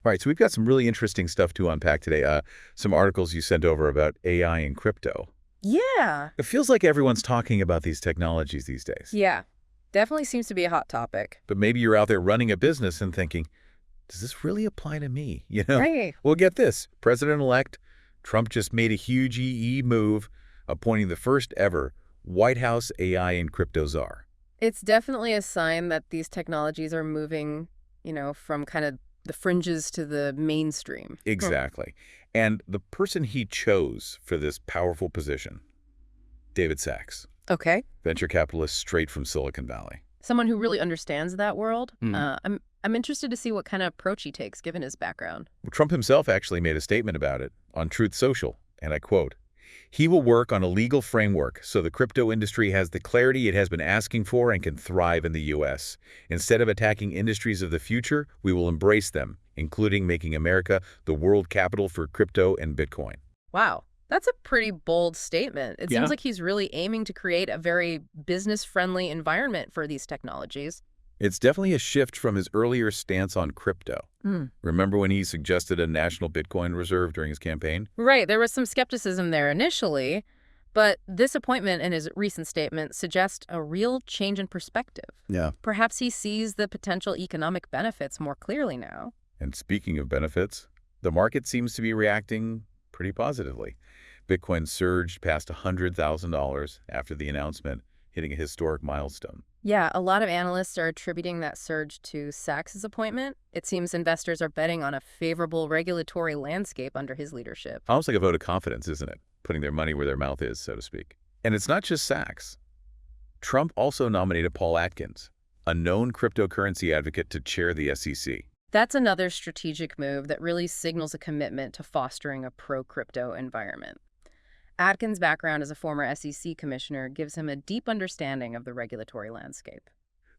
All right, so we've got some really interesting stuff to unpack today. Some articles you sent over about AI and crypto. Yeah. It feels like everyone's talking about these technologies these days. Yeah. Definitely seems to be a hot topic. But maybe you're out there running a business and thinking, does this really apply to me? Right. Well, get this. President-elect Trump just made a huge move, appointing the first ever White House AI and crypto czar. It's definitely a sign that these technologies are moving, from kind of the fringes to the mainstream. Exactly. And the person he chose for this powerful position, David Sachs, Okay. venture capitalist straight from Silicon Valley. Someone who really understands that world. Hmm. I'm interested to see what kind of approach he takes given his background. Well, Trump himself actually made a statement about it on Truth Social, and I quote, "He will work on a legal framework so the crypto industry has the clarity it has been asking for and can thrive in the U.S. Instead of attacking industries of the future, we will embrace them, including making America the world capital for crypto and Bitcoin." Wow. That's a pretty bold statement. It seems Yeah. like he's really aiming to create a very business-friendly environment for these technologies. It's definitely a shift from his earlier stance on crypto. Remember when he suggested a national Bitcoin reserve during his campaign? Right, there was some skepticism there initially, but this appointment and his recent statement suggest a real change in perspective. Yeah. Perhaps he sees the potential economic benefits more clearly now. And speaking of benefits, the market seems to be reacting pretty positively. Bitcoin surged past $100,000 after the announcement, hitting a historic milestone. Yeah, a lot of analysts are attributing that surge to Sachs's appointment. It seems investors are betting on a favorable regulatory landscape under his leadership. Almost like a vote of confidence, isn't it? Putting their money where their mouth is, so to speak. And it's not just Sachs. Trump also nominated Paul Atkins, a known cryptocurrency advocate, to chair the SEC. That's another strategic move that really signals a commitment to fostering a pro-crypto environment. Atkins' background as a former SEC commissioner gives him a deep understanding of the regulatory landscape.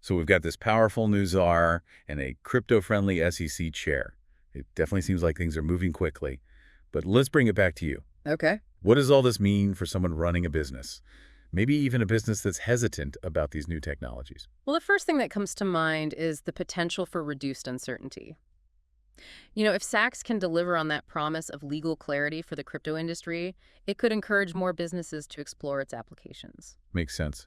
So we've got this powerful new czar and a crypto-friendly SEC chair. It definitely seems like things are moving quickly. But let's bring it back to you. Okay. What does all this mean for someone running a business? Maybe even a business that's hesitant about these new technologies. Well, the first thing that comes to mind is the potential for reduced uncertainty. If Sachs can deliver on that promise of legal clarity for the crypto industry, it could encourage more businesses to explore its applications. Makes sense.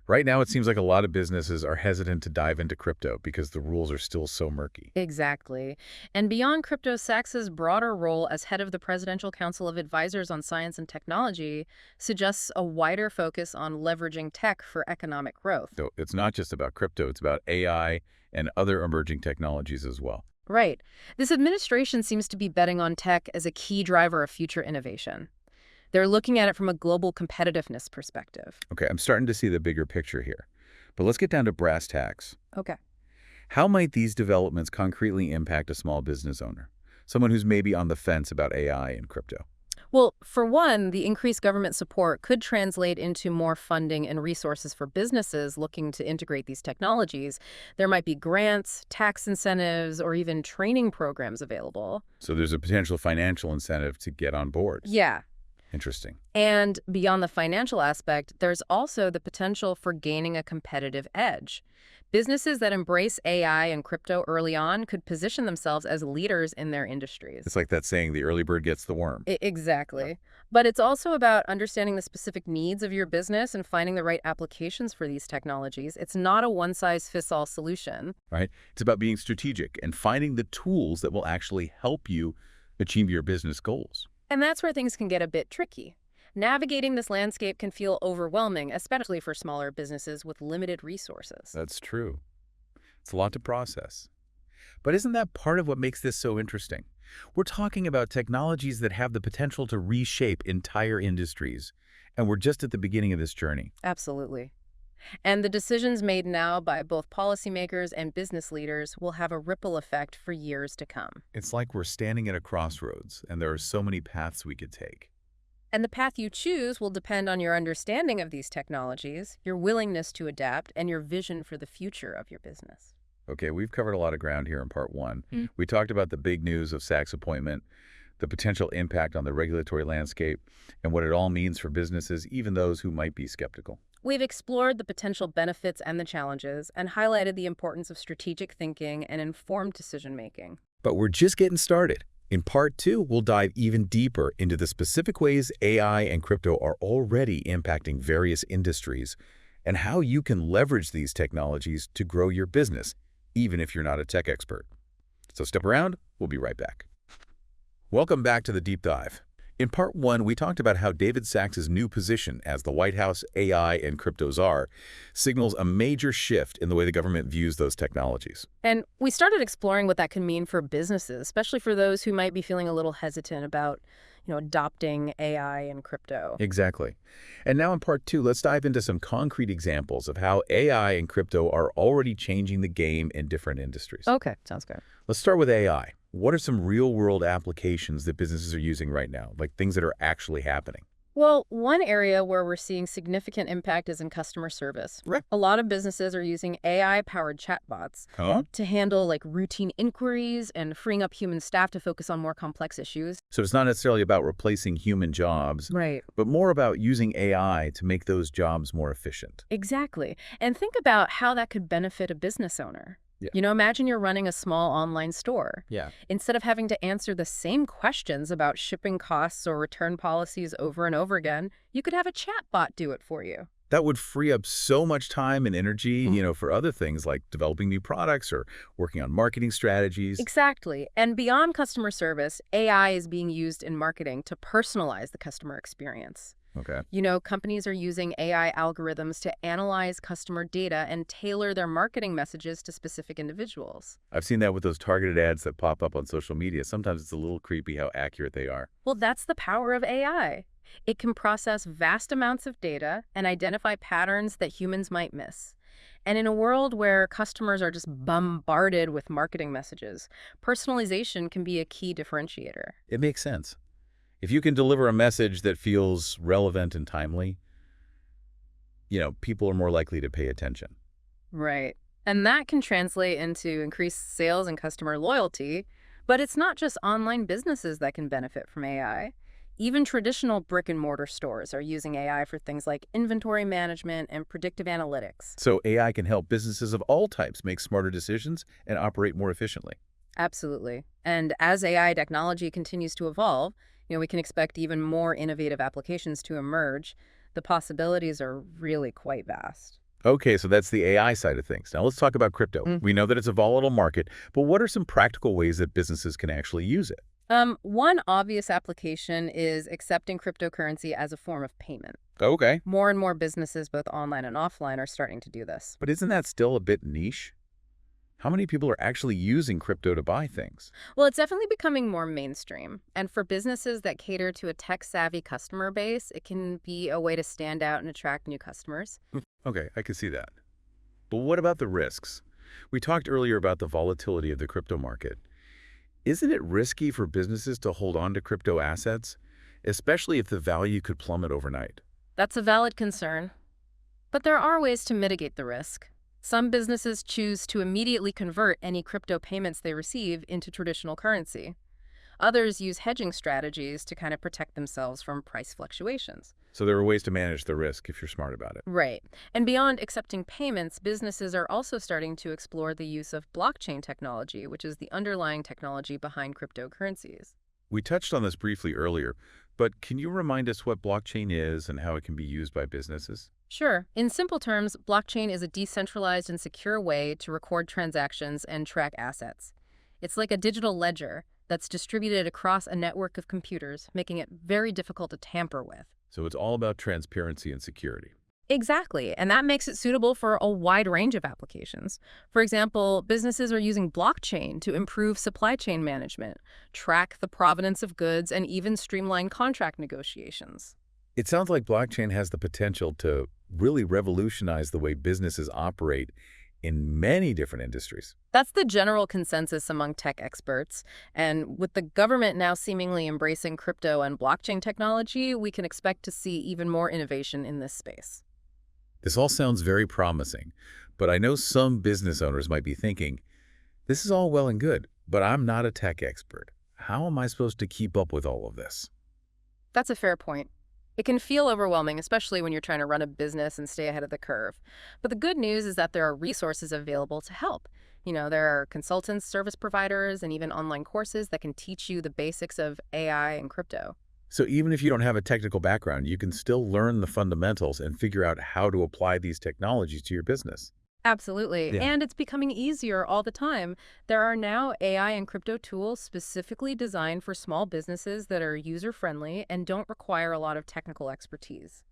Right now, it seems like a lot of businesses are hesitant to dive into crypto because the rules are still so murky. Exactly. And beyond crypto, Sachs's broader role as head of the Presidential Council of Advisors on Science and Technology suggests a wider focus on leveraging tech for economic growth. So it's not just about crypto, it's about AI and other emerging technologies as well. Right. This administration seems to be betting on tech as a key driver of future innovation. They're looking at it from a global competitiveness perspective. Okay, I'm starting to see the bigger picture here. But let's get down to brass tacks. Okay. How might these developments concretely impact a small business owner? Someone who's maybe on the fence about AI and crypto. Well, for one, the increased government support could translate into more funding and resources for businesses looking to integrate these technologies. There might be grants, tax incentives, or even training programs available. So there's a potential financial incentive to get on board. Yeah. Interesting. And beyond the financial aspect, there's also the potential for gaining a competitive edge. Businesses that embrace AI and crypto early on could position themselves as leaders in their industries. It's like that saying, the early bird gets the worm. Exactly. But it's also about understanding the specific needs of your business and finding the right applications for these technologies. It's not a one-size-fits-all solution. Right? It's about being strategic and finding the tools that will actually help you achieve your business goals. And that's where things can get a bit tricky. Navigating this landscape can feel overwhelming, especially for smaller businesses with limited resources. That's true. It's a lot to process. But isn't that part of what makes this so interesting? We're talking about technologies that have the potential to reshape entire industries, and we're just at the beginning of this journey. Absolutely. And the decisions made now by both policymakers and business leaders will have a ripple effect for years to come. It's like we're standing at a crossroads, and there are so many paths we could take. And the path you choose will depend on your understanding of these technologies, your willingness to adapt, and your vision for the future of your business. Okay, we've covered a lot of ground here in part one. We talked about the big news of Sachs' appointment, the potential impact on the regulatory landscape, and what it all means for businesses, even those who might be skeptical. We've explored the potential benefits and the challenges, and highlighted the importance of strategic thinking and informed decision-making. But we're just getting started. In Part 2, we'll dive even deeper into the specific ways AI and crypto are already impacting various industries and how you can leverage these technologies to grow your business, even if you're not a tech expert. So stick around, we'll be right back. Welcome back to the Deep Dive. In Part 1, we talked about how David Sachs' new position as the White House AI and crypto czar signals a major shift in the way the government views those technologies. And we started exploring what that could mean for businesses, especially for those who might be feeling a little hesitant about, adopting AI and crypto. Exactly. And now in Part 2, let's dive into some concrete examples of how AI and crypto are already changing the game in different industries. Okay, sounds good. Let's start with AI. What are some real-world applications that businesses are using right now, like things that are actually happening? Well, one area where we're seeing significant impact is in customer service. Right. A lot of businesses are using AI-powered chatbots Huh? to handle routine inquiries and freeing up human staff to focus on more complex issues. So it's not necessarily about replacing human jobs, Right. but more about using AI to make those jobs more efficient. Exactly. And think about how that could benefit a business owner. Yeah. Imagine you're running a small online store. Yeah. Instead of having to answer the same questions about shipping costs or return policies over and over again, you could have a chatbot do it for you. That would free up so much time and energy, for other things like developing new products or working on marketing strategies. Exactly. And beyond customer service, AI is being used in marketing to personalize the customer experience. Okay. Companies are using AI algorithms to analyze customer data and tailor their marketing messages to specific individuals. I've seen that with those targeted ads that pop up on social media. Sometimes it's a little creepy how accurate they are. Well, that's the power of AI. It can process vast amounts of data and identify patterns that humans might miss. And in a world where customers are just bombarded with marketing messages, personalization can be a key differentiator. It makes sense. If you can deliver a message that feels relevant and timely, people are more likely to pay attention. Right. And that can translate into increased sales and customer loyalty. But it's not just online businesses that can benefit from AI. Even traditional brick-and-mortar stores are using AI for things like inventory management and predictive analytics. So AI can help businesses of all types make smarter decisions and operate more efficiently. Absolutely. And as AI technology continues to evolve, we can expect even more innovative applications to emerge. The possibilities are really quite vast. Okay, so that's the AI side of things. Now let's talk about crypto. We know that it's a volatile market, but what are some practical ways that businesses can actually use it? One obvious application is accepting cryptocurrency as a form of payment. Okay. More and more businesses, both online and offline, are starting to do this. But isn't that still a bit niche? How many people are actually using crypto to buy things? Well, it's definitely becoming more mainstream. And for businesses that cater to a tech-savvy customer base, it can be a way to stand out and attract new customers. Okay, I can see that. But what about the risks? We talked earlier about the volatility of the crypto market. Isn't it risky for businesses to hold on to crypto assets, especially if the value could plummet overnight? That's a valid concern. But there are ways to mitigate the risk. Some businesses choose to immediately convert any crypto payments they receive into traditional currency. Others use hedging strategies to kind of protect themselves from price fluctuations. So there are ways to manage the risk if you're smart about it. Right. And beyond accepting payments, businesses are also starting to explore the use of blockchain technology, which is the underlying technology behind cryptocurrencies. We touched on this briefly earlier, but can you remind us what blockchain is and how it can be used by businesses? Sure. In simple terms, blockchain is a decentralized and secure way to record transactions and track assets. It's like a digital ledger that's distributed across a network of computers, making it very difficult to tamper with. So it's all about transparency and security. Exactly, and that makes it suitable for a wide range of applications. For example, businesses are using blockchain to improve supply chain management, track the provenance of goods, and even streamline contract negotiations. It sounds like blockchain has the potential to really revolutionize the way businesses operate in many different industries. That's the general consensus among tech experts. And with the government now seemingly embracing crypto and blockchain technology, we can expect to see even more innovation in this space. This all sounds very promising, but I know some business owners might be thinking, this is all well and good, but I'm not a tech expert. How am I supposed to keep up with all of this? That's a fair point. It can feel overwhelming, especially when you're trying to run a business and stay ahead of the curve. But the good news is that there are resources available to help. There are consultants, service providers, and even online courses that can teach you the basics of AI and crypto. So even if you don't have a technical background, you can still learn the fundamentals and figure out how to apply these technologies to your business. Absolutely. Yeah. And it's becoming easier all the time. There are now AI and crypto tools specifically designed for small businesses that are user-friendly and don't require a lot of technical expertise.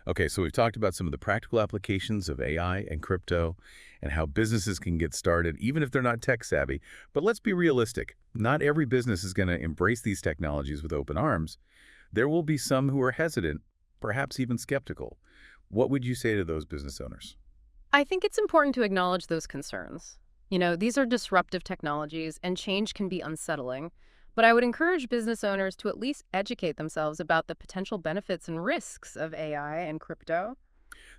Okay, so we've talked about some of the practical applications of AI and crypto and how businesses can get started even if they're not tech savvy. But let's be realistic. Not every business is going to embrace these technologies with open arms. There will be some who are hesitant, perhaps even skeptical. What would you say to those business owners? I think it's important to acknowledge those concerns. These are disruptive technologies, and change can be unsettling. But I would encourage business owners to at least educate themselves about the potential benefits and risks of AI and crypto.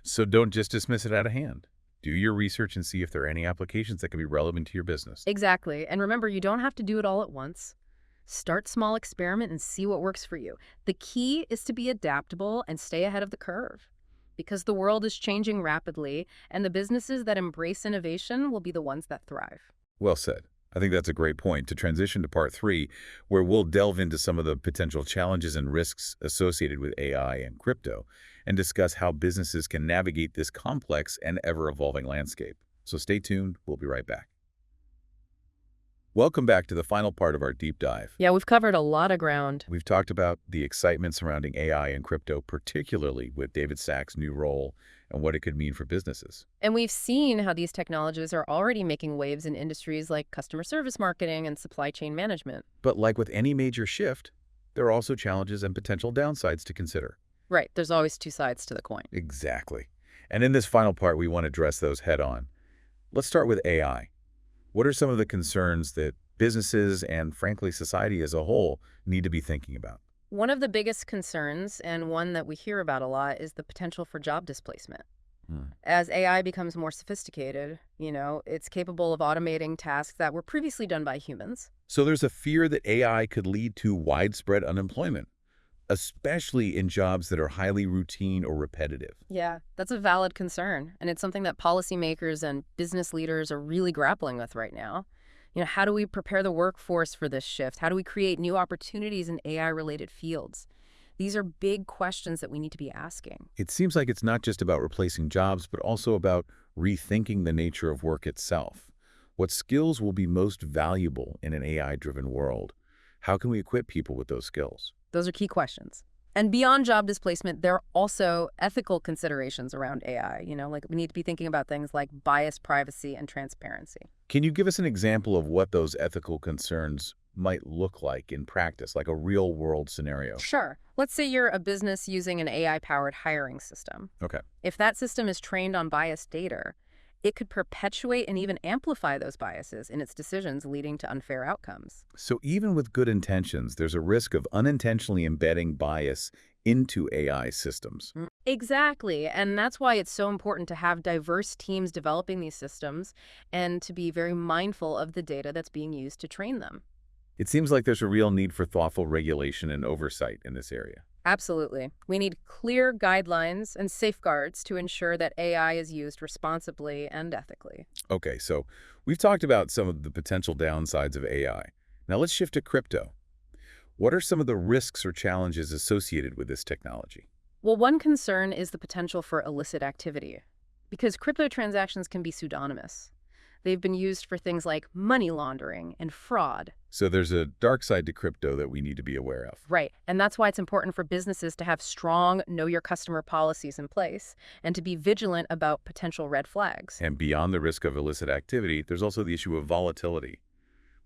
So don't just dismiss it out of hand. Do your research and see if there are any applications that can be relevant to your business. Exactly. And remember, you don't have to do it all at once. Start small, experiment, and see what works for you. The key is to be adaptable and stay ahead of the curve. Because the world is changing rapidly, and the businesses that embrace innovation will be the ones that thrive. Well said. I think that's a great point to transition to part three, where we'll delve into some of the potential challenges and risks associated with AI and crypto and discuss how businesses can navigate this complex and ever-evolving landscape. So stay tuned. We'll be right back. Welcome back to the final part of our deep dive. Yeah, we've covered a lot of ground. We've talked about the excitement surrounding AI and crypto, particularly with David Sachs' new role and what it could mean for businesses. And we've seen how these technologies are already making waves in industries like customer service marketing and supply chain management. But like with any major shift, there are also challenges and potential downsides to consider. Right, there's always two sides to the coin. Exactly. And in this final part, we want to address those head on. Let's start with AI. What are some of the concerns that businesses and, frankly, society as a whole need to be thinking about? One of the biggest concerns, and one that we hear about a lot, is the potential for job displacement. Hmm. As AI becomes more sophisticated, it's capable of automating tasks that were previously done by humans. So there's a fear that AI could lead to widespread unemployment, especially in jobs that are highly routine or repetitive. Yeah, that's a valid concern, and it's something that policymakers and business leaders are really grappling with right now. How do we prepare the workforce for this shift? How do we create new opportunities in AI-related fields? These are big questions that we need to be asking. It seems like it's not just about replacing jobs, but also about rethinking the nature of work itself. What skills will be most valuable in an AI-driven world? How can we equip people with those skills? Those are key questions. And beyond job displacement, there are also ethical considerations around AI. Like we need to be thinking about things like bias, privacy, and transparency. Can you give us an example of what those ethical concerns might look like in practice, like a real-world scenario? Sure. Let's say you're a business using an AI-powered hiring system. Okay. If that system is trained on biased data, it could perpetuate and even amplify those biases in its decisions, leading to unfair outcomes. So even with good intentions, there's a risk of unintentionally embedding bias into AI systems. Exactly. And that's why it's so important to have diverse teams developing these systems and to be very mindful of the data that's being used to train them. It seems like there's a real need for thoughtful regulation and oversight in this area. Absolutely. We need clear guidelines and safeguards to ensure that AI is used responsibly and ethically. Okay, so we've talked about some of the potential downsides of AI. Now let's shift to crypto. What are some of the risks or challenges associated with this technology? Well, one concern is the potential for illicit activity, because crypto transactions can be pseudonymous. They've been used for things like money laundering and fraud. So there's a dark side to crypto that we need to be aware of. Right. And that's why it's important for businesses to have strong know your customer policies in place and to be vigilant about potential red flags. And beyond the risk of illicit activity, there's also the issue of volatility.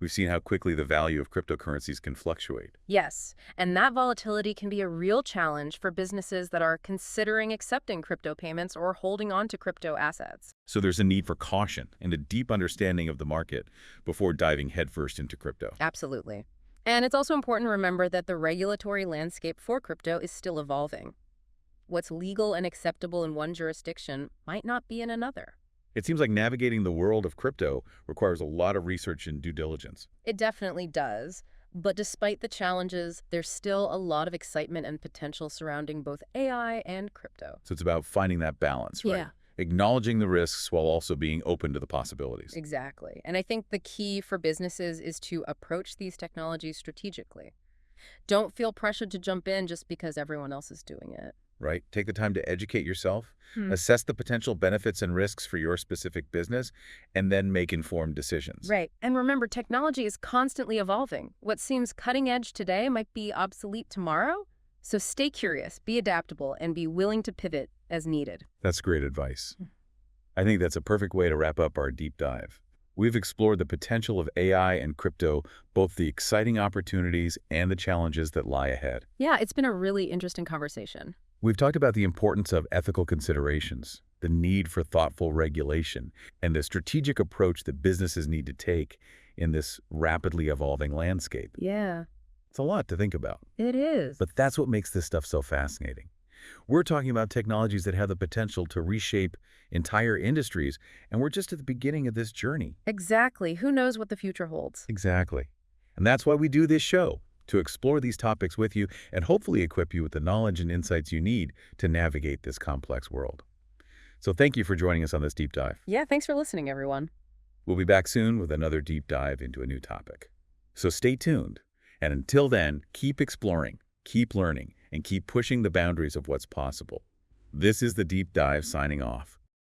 We've seen how quickly the value of cryptocurrencies can fluctuate. Yes, and that volatility can be a real challenge for businesses that are considering accepting crypto payments or holding on to crypto assets. So there's a need for caution and a deep understanding of the market before diving headfirst into crypto. Absolutely. And it's also important to remember that the regulatory landscape for crypto is still evolving. What's legal and acceptable in one jurisdiction might not be in another. It seems like navigating the world of crypto requires a lot of research and due diligence. It definitely does. But despite the challenges, there's still a lot of excitement and potential surrounding both AI and crypto. So it's about finding that balance, right? Yeah. acknowledging the risks while also being open to the possibilities. Exactly. And I think the key for businesses is to approach these technologies strategically. Don't feel pressured to jump in just because everyone else is doing it. Right? Take the time to educate yourself, Hmm. assess the potential benefits and risks for your specific business, and then make informed decisions. Right. And remember, technology is constantly evolving. What seems cutting edge today might be obsolete tomorrow. So stay curious, be adaptable, and be willing to pivot as needed. That's great advice. I think that's a perfect way to wrap up our deep dive. We've explored the potential of AI and crypto, both the exciting opportunities and the challenges that lie ahead. Yeah, it's been a really interesting conversation. We've talked about the importance of ethical considerations, the need for thoughtful regulation, and the strategic approach that businesses need to take in this rapidly evolving landscape. Yeah, It's a lot to think about, it is. but that's what makes this stuff so fascinating. We're talking about technologies that have the potential to reshape entire industries, and we're just at the beginning of this journey. Exactly. Who knows what the future holds? Exactly. And that's why we do this show, to explore these topics with you and hopefully equip you with the knowledge and insights you need to navigate this complex world. So thank you for joining us on this deep dive. Yeah, thanks for listening, everyone. We'll be back soon with another deep dive into a new topic. So stay tuned. And until then, keep exploring, keep learning, and keep pushing the boundaries of what's possible. This is the Deep Dive signing off.